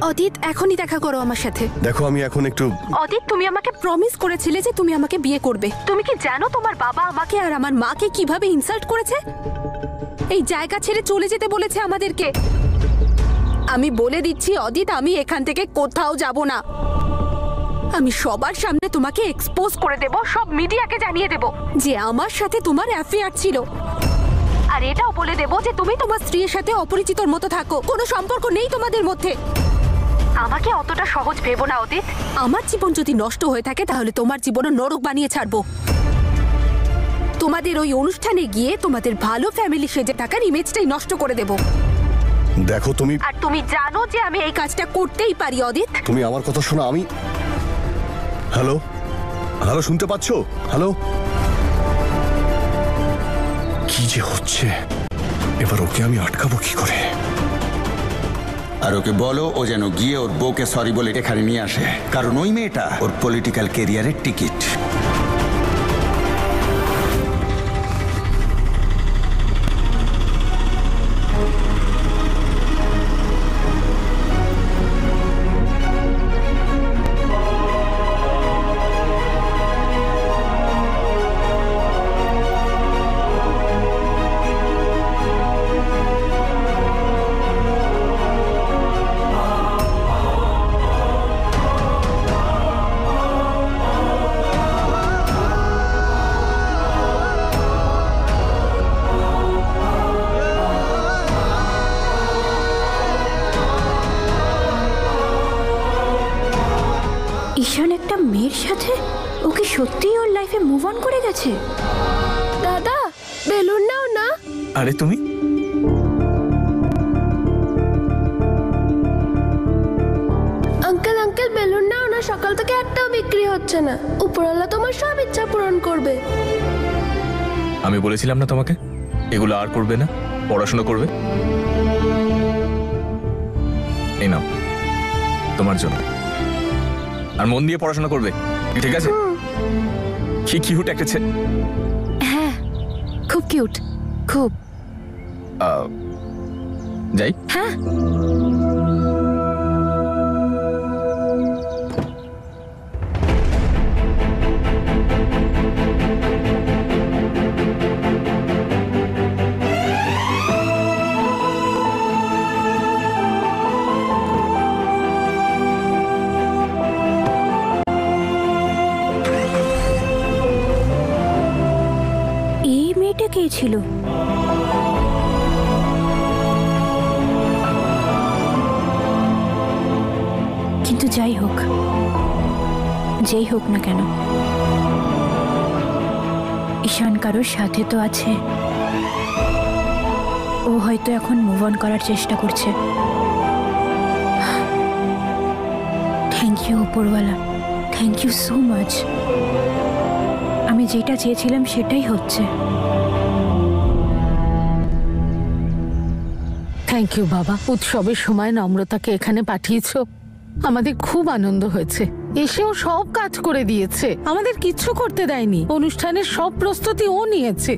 অদিত, এখনই দেখা করো আমার সাথে। দেখো আমি এখন একটু... অদিত, তুমি আমাকে প্রমিস করেছিলে যে তুমি আমাকে বিয়ে করবে। তুমি কি জানো তোমার বাবা আমাকে আর আমার মাকে কিভাবে ইনসাল্ট করেছে? এই জায়গা ছেড়ে চলে যেতে বলেছে আমাদেরকে। আমি বলে দিচ্ছি অদিত, আমি এখান থেকে কোথাও যাব না। আমি সবার সামনে তোমাকে এক্সপোজ করে দেব, সব মিডিয়াকে জানিয়ে দেব যে আমার সাথে তোমার অ্যাফেয়ার ছিল। আর এটাও বলে দেব যে তুমি তোমার স্ত্রীর সাথে অপরিচিতর মতো থাকো, কোনো সম্পর্ক নেই তোমাদের মধ্যে। আমাকে অতটা সহজ ভেবো না অদিত। আমার জীবন যদি নষ্ট হয়ে থাকে তাহলে তোমার জীবনও নরক বানিয়ে ছাড়বো। তোমাদের ওই অনুষ্ঠানে গিয়ে তোমাদের ভালো ফ্যামিলি সেজে থাকার ইমেজটাই নষ্ট করে দেব। দেখো তুমি... আর তুমি জানো যে আমি এই কাজটা করতেই পারি অদিত। তুমি আমার কথা শোনো। আমি... হ্যালো হ্যালো, শুনতে পাচ্ছো? হ্যালো, কি যে হচ্ছে এবার? ওকে আমি আটকাবো কি করে? আর ওকে বলো ও যেন গিয়ে ওর বউকে সরি বলে এখানে নিয়ে আসে, কারণ ওই মেয়েটা ওর পলিটিক্যাল ক্যারিয়ারের টিকিট। ঈশান একটা মেয়ের সাথে, ওকে সত্যিই ওর লাইফে মুভ অন করে গেছে। দাদা, বেলুন নাও না। আরে তুমি... আঙ্কেল আঙ্কেল, বেলুন নাও না। সকাল থেকে একটাও বিক্রি হচ্ছে না। উপরওয়ালা তোমার সব ইচ্ছা পূরণ করবে। আমি বলেছিলাম না তোমাকে এগুলো আর করবে না, পড়াশোনা করবে। এই নাও তোমার জন্য, আর মন দিয়ে পড়াশোনা করবে, ঠিক আছে? কি কিউট একটা ছেলে। হ্যাঁ, খুব কিউট, খুব। যাই। হ্যাঁ। কে ছিল? কিন্তু যাই হোক, যেই হোক না কেন, ঈশান কারোর সাথে তো আছে। ও হয়তো এখন মুভ অন করার চেষ্টা করছে। থ্যাংক ইউ উপরওয়ালা, থ্যাংক ইউ সো মাচ। আমি যেটা চেয়েছিলাম সেটাই হচ্ছে। থ্যাংক ইউ বাবা। উৎসবের সময় নম্রতাকে এখানে পাঠিয়েছো, আমাদের খুব আনন্দ হয়েছে। এসেও সব কাজ করে দিয়েছে, আমাদের কিচ্ছু করতে দেয়নি। অনুষ্ঠানের সব প্রস্তুতি ও নিয়েছে।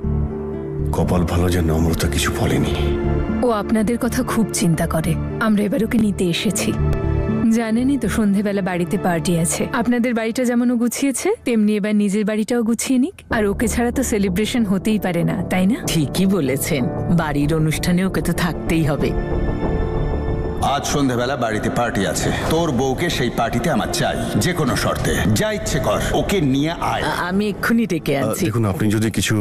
কপাল ভালো যে নম্রতা কিছু বলেনি। ও আপনাদের কথা খুব চিন্তা করে। আমরা এবার ওকে নিতে এসেছি। জানেনই তো সন্ধেবেলা বাড়িতে পার্টি আছে। আপনাদের বাড়িটা যেমন ও গুছিয়েছে, তেমনি এবার নিজের বাড়িটাও গুছিয়ে নিক। আর ওকে ছাড়া তো সেলিব্রেশন হতেই পারে না, তাই না? ঠিকই বলেছেন, বাড়ির অনুষ্ঠানে ওকে তো থাকতেই হবে। আজ সন্ধেবেলা বাড়িতে পার্টি আছে, তোর বউকে সেই পার্টিতে আমার চাই, যে কোনো শর্তে। যা ইচ্ছে কর, ওকে নিয়ে আয়। আমি এক্ষুনি ডেকে আনছি। দেখুন, আপনি যদি কিছু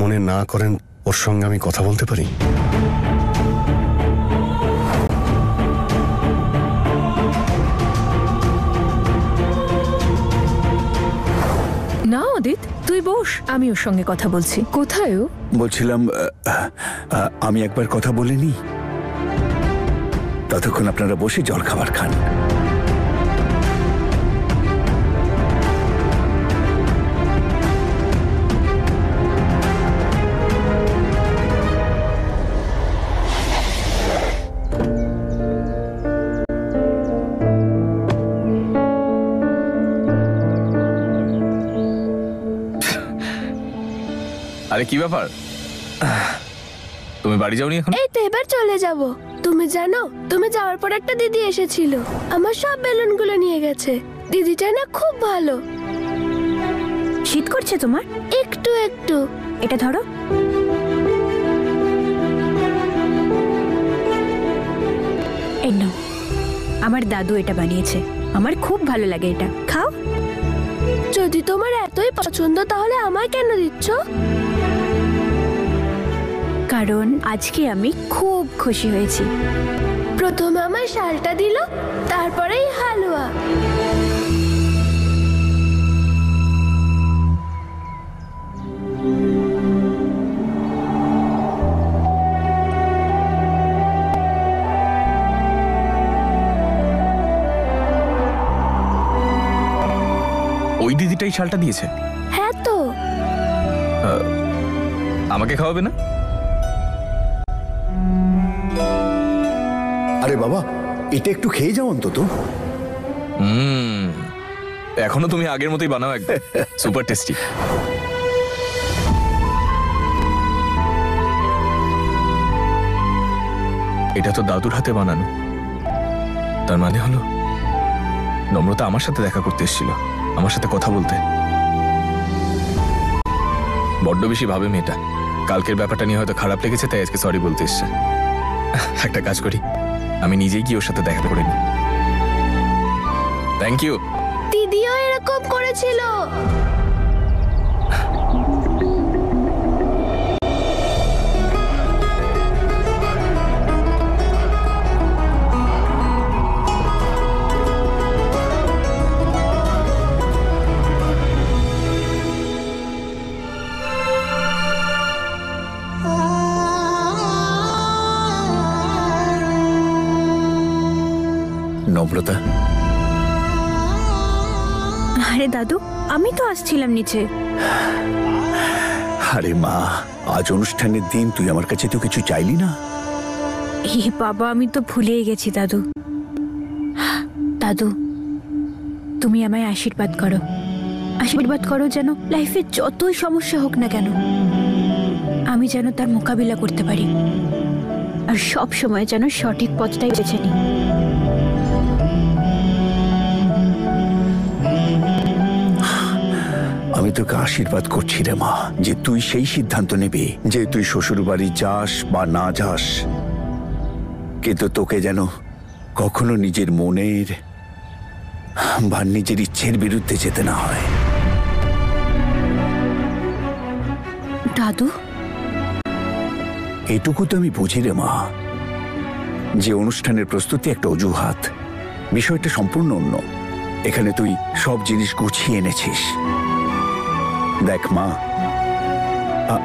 মনে না করেন, ওর সঙ্গে আমি কথা বলতে পারি? না অদিত, তুই বস, আমি ওর সঙ্গে কথা বলছি। কোথায় ও? বলছিলাম আমি একবার কথা বলিনি, ততক্ষণ আপনারা বসে জল খাবার খান। আরে কি ব্যাপার, তুমি বাড়ি যাওনি এখন? এই তো এবার চলে যাব। তুমি জানো, তুমি যাওয়ার পর একটা দিদি এসেছিল, আমার সব বেলুনগুলো নিয়ে গেছে। দিদিটা না খুব ভালো। শীত করছে তোমার? একটু একটু। এটা ধরো। এই নাও, আমার দাদু এটা বানিয়েছে, আমার খুব ভালো লাগে এটা, খাও। যদি তোমার এতই পছন্দ তাহলে আমায় কেন দিচ্ছ? কারণ আজকে আমি খুব খুশি হয়েছি। প্রথমে আমায় শালটা দিল, তারপরেই হালুয়া। ওই দিদিটাই শালটা দিয়েছে? হ্যাঁ তো। আমাকে খাওয়াবে না? আরে বাবা, এটা একটু খেয়ে যাও অন্তত। এখনো তুমি আগের মতোই বানাও, একদম সুপার টেস্টি। এটা তো দাদুর হাতে বানানো, তার মানে হলো নম্রতা আমার সাথে দেখা করতে এসেছিল, আমার সাথে কথা বলতে। বড্ড বেশি ভাবে মেয়েটা, কালকের ব্যাপারটা নিয়ে হয়তো খারাপ লেগেছে, তাই আজকে সরি বলতে এসছে। একটা কাজ করি, আমি নিজেই গিয়ে ওর সাথে দেখা করে নিই। Thank you. দিদিও এরকম করেছিল। নম্রতা, আরে দাদু, আমি তো আসছিলাম নিচে। আরে মা, আজ অনুষ্ঠানের দিন, তুই আমার কাছে তো কিছু চাইলি না। হে বাবা, আমি তো ভুলেই গেছি দাদু। দাদু, তুমি আমায় আশীর্বাদ করো, আশীর্বাদ করো যেন লাইফে যতই সমস্যা হোক না কেন আমি যেন তার মোকাবিলা করতে পারি, আর সব সময় যেন সঠিক পথটাই বেছে নিই। আমি তোকে আশীর্বাদ করছি রে মা, যে তুই সেই সিদ্ধান্ত নেবে যে তুই শ্বশুর বাড়ি যাস বা না যাস, কিন্তু তোকে যেন কখনো নিজের মনের বা নিজের ইচ্ছের বিরুদ্ধে যেতে না হয়। দাদু, এটুকু তো আমি বুঝি রে মা, যে অনুষ্ঠানের প্রস্তুতি একটা অজুহাত, বিষয়টা সম্পূর্ণ অন্য। এখানে তুই সব জিনিস গুছিয়ে এনেছিস। দেখ মা,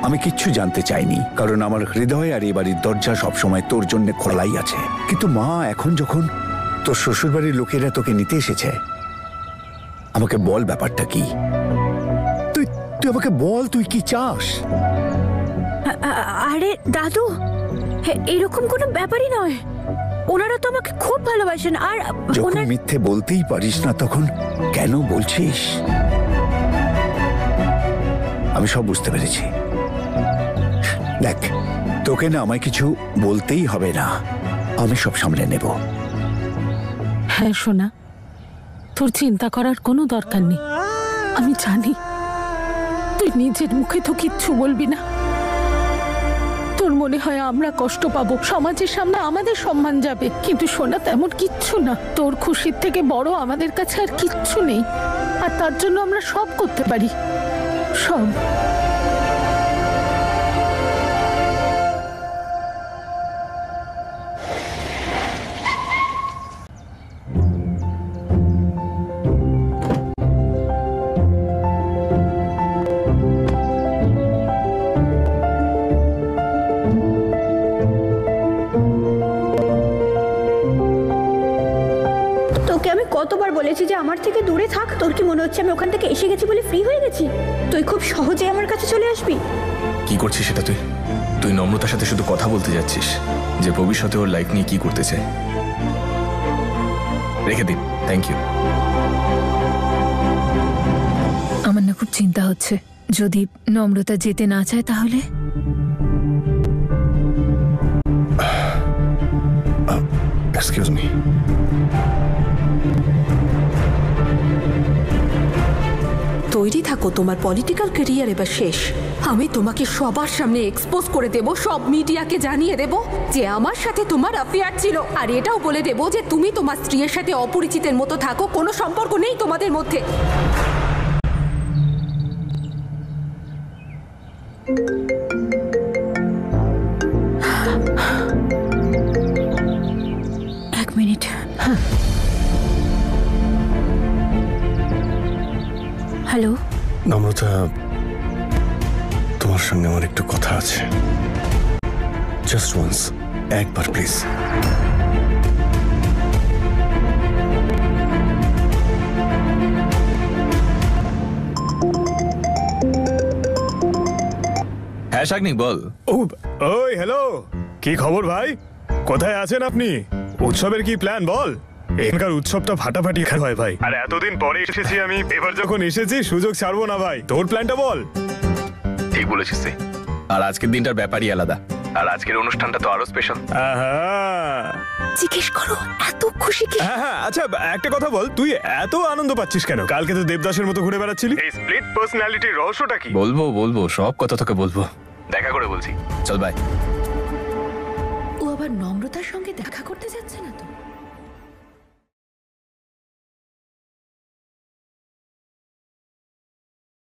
আমি কিচ্ছু জানতে চাইনি, কারণ আমার হৃদয় আর এ বাড়ির দরজা সবসময় তোর জন্য খোলাই আছে। কিন্তু মা, এখন যখন তোর শ্বশুর বাড়ির লোকেরা তোকে নিতে এসেছে, আমাকে বল ব্যাপারটা কি। তুই আমাকে বল, তুই কি চাস? আরে দাদু, এরকম কোনো ব্যাপারই নয়। ওনারা তো আমাকে খুব ভালোবাসেন। আর যখন মিথ্যে বলতেই পারিস না, তখন কেন বলছিস? আমি সব বুঝতে পেরেছি। দেখ, তোকে না আমায় কিছু বলতেই হবে না, আমি সব সামলে নেব। হ্যাঁ সোনা, তোর চিন্তা করার কোনো দরকার নেই। আমি জানি তুই নিজের মুখে তো কিচ্ছু বলবি না। তোর মনে হয় আমরা কষ্ট পাবো, সমাজের সামনে আমাদের সম্মান যাবে, কিন্তু সোনা তেমন কিচ্ছু না। তোর খুশির থেকে বড় আমাদের কাছে আর কিচ্ছু নেই, আর তার জন্য আমরা সব করতে পারি, সব। কতবার বলেছি যে আমার থেকে দূরে থাক। তোর কি মনে হচ্ছে আমি ওখান থেকে এসে গেছি বলে ফ্রি হয়ে গেছি? তুই খুব সহজে আমার কাছে চলে আসবি? কি করছিস সেটা? তুই নম্রতার সাথে শুধু কথা বলতে যাচ্ছিস যে ভবিষ্যতে ওর লাইফ নিয়ে কি করতে চায়। রেখে দিন। Thank you. আমার না খুব চিন্তা হচ্ছে, যদি নম্রতা যেতে না চায় তাহলে? Excuse me. তৈরি থাকো, তোমার পলিটিক্যাল ক্যারিয়ার এবার শেষ। আমি তোমাকে সবার সামনে এক্সপোজ করে দেব, সব মিডিয়াকে জানিয়ে দেব যে আমার সাথে তোমার অ্যাফেয়ার ছিল, আর এটাও বলে দেব যে তুমি তোমার স্ত্রীর সাথে অপরিচিতের মতো থাকো, কোনো সম্পর্ক নেই তোমাদের মধ্যে। এক মিনিট। হ্যালো, নম্রতা, তোমার সঙ্গে আমার একটু কথা আছে। জাস্ট ওয়ান্স, একবার প্লিজ। হ্যাঁ শাগনিক, বল। ওই হ্যালো, কি খবর ভাই? কোথায় আছেন আপনি? উৎসবের কি প্ল্যান বল? এখানকার উৎসবটা ফাটাফাটি হয় ভাই। আর এতদিন পরে এসেছি আমি, এবার যখন এসেছি সুযোগ ছাড়বো না ভাই। তোর প্ল্যানটা বল। ঠিক বলেছিস তুই। আর আজকের দিনটার ব্যাপারই আলাদা, আর আজকের অনুষ্ঠানটা তো আরো স্পেশাল। জিজ্ঞেস করো এত খুশি কি? হ্যাঁ, আচ্ছা একটা কথা বল, তুই এত আনন্দ পাচ্ছিস কেন? কালকে তো দেবদাসের মতো ঘুরে বেড়াচ্ছিলি। এই স্প্লিট পার্সোনালিটির রহস্যটা কি? বলবো, সব কথা তোকে বলবো, দেখা করে বলছি। চল বাই। ও আবার নম্রতার সঙ্গে দেখা করতে যাচ্ছে না তো?